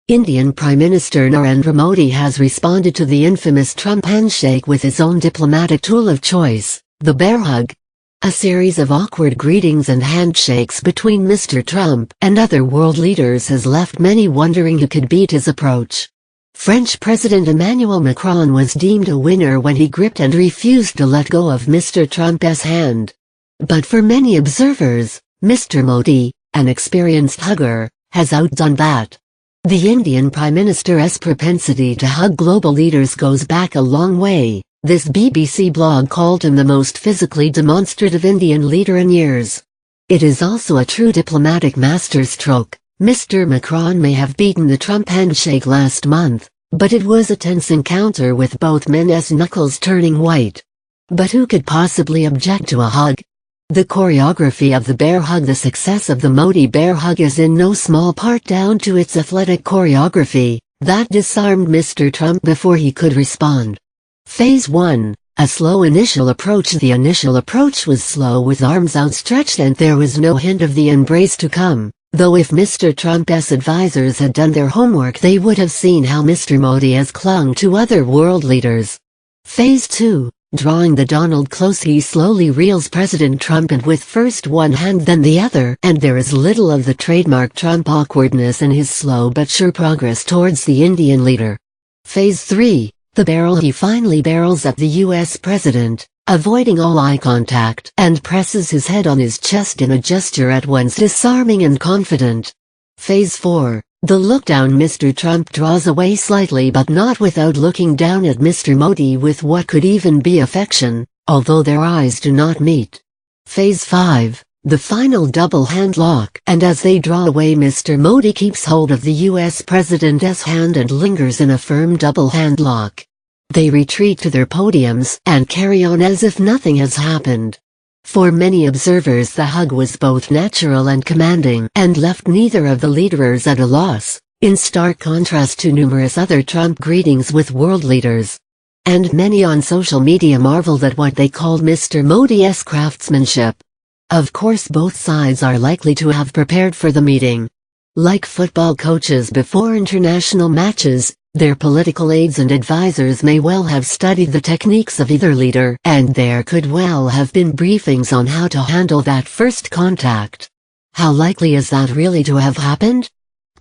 Indian Prime Minister Narendra Modi has responded to the infamous Trump handshake with his own diplomatic tool of choice, the bear hug. A series of awkward greetings and handshakes between Mr. Trump and other world leaders has left many wondering who could beat his approach. French President Emmanuel Macron was deemed a winner when he gripped and refused to let go of Mr. Trump's hand. But for many observers, Mr. Modi, an experienced hugger, has outdone that. The Indian Prime Minister's propensity to hug global leaders goes back a long way. This BBC blog called him the most physically demonstrative Indian leader in years. It is also a true diplomatic masterstroke. Mr. Macron may have beaten the Trump handshake last month, but it was a tense encounter with both men's knuckles turning white. But who could possibly object to a hug? The choreography of the bear hug. The success of the Modi bear hug is in no small part down to its athletic choreography, that disarmed Mr. Trump before he could respond. Phase 1, a slow initial approach. The initial approach was slow with arms outstretched and there was no hint of the embrace to come, though if Mr. Trump's advisors had done their homework they would have seen how Mr. Modi has clung to other world leaders. Phase 2. Drawing the Donald close, he slowly reels President Trump in with first one hand then the other, and there is little of the trademark Trump awkwardness in his slow but sure progress towards the Indian leader. Phase 3, the barrel. He finally barrels at the US president, avoiding all eye contact, and presses his head on his chest in a gesture at once disarming and confident. Phase 4. The look down. Mr. Trump draws away slightly but not without looking down at Mr. Modi with what could even be affection, although their eyes do not meet. Phase 5. The final double hand lock, and as they draw away Mr. Modi keeps hold of the US president's hand and lingers in a firm double hand lock. They retreat to their podiums and carry on as if nothing has happened. For many observers the hug was both natural and commanding and left neither of the leaders at a loss, in stark contrast to numerous other Trump greetings with world leaders. And many on social media marveled at what they called Mr. Modi's craftsmanship. Of course both sides are likely to have prepared for the meeting. Like football coaches before international matches, their political aides and advisors may well have studied the techniques of either leader, and there could well have been briefings on how to handle that first contact. How likely is that really to have happened?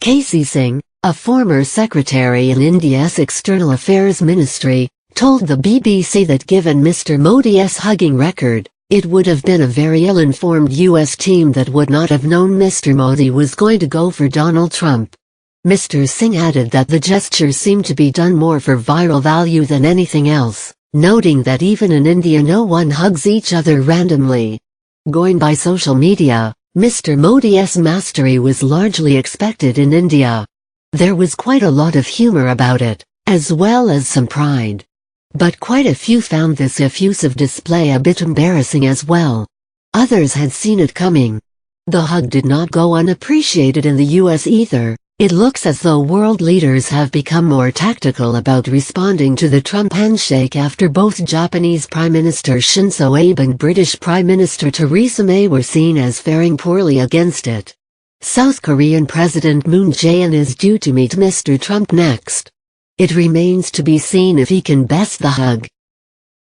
K.C. Singh, a former secretary in India's External Affairs Ministry, told the BBC that given Mr. Modi's hugging record, it would have been a very ill-informed US team that would not have known Mr. Modi was going to go for Donald Trump. Mr. Singh added that the gesture seemed to be done more for viral value than anything else, noting that even in India no one hugs each other randomly. Going by social media, Mr. Modi's mastery was largely expected in India. There was quite a lot of humor about it, as well as some pride. But quite a few found this effusive display a bit embarrassing as well. Others had seen it coming. The hug did not go unappreciated in the US either. It looks as though world leaders have become more tactical about responding to the Trump handshake after both Japanese Prime Minister Shinzo Abe and British Prime Minister Theresa May were seen as faring poorly against it. South Korean President Moon Jae-in is due to meet Mr. Trump next. It remains to be seen if he can best the hug.